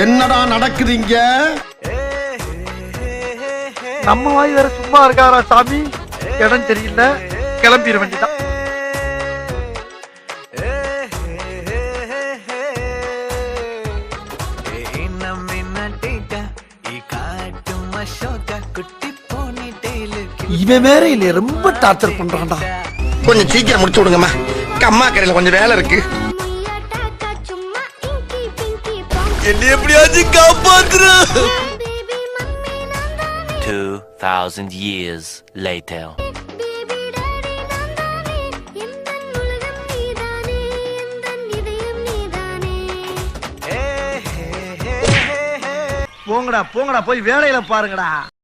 என்னடா நடக்குதுங்க? நம்ம வாய் வேற சும்மா இருக்காரா சாமி? இடம் சரியில்லை, கிளம்பிட வேண்டியதான். இவன் வேற இல்ல ரொம்ப டார்ச்சர் பண்றான்டா. கொஞ்சம் சீக்கிரம் முடிச்சு விடுங்கம்மா, அம்மா கரையில கொஞ்சம் வேலை இருக்கு. என்ன எப்படியாச்சும் காப்பாத்துற. 2000 years later. போங்கடா போங்கடா, போய் வேலையில பாருங்கடா.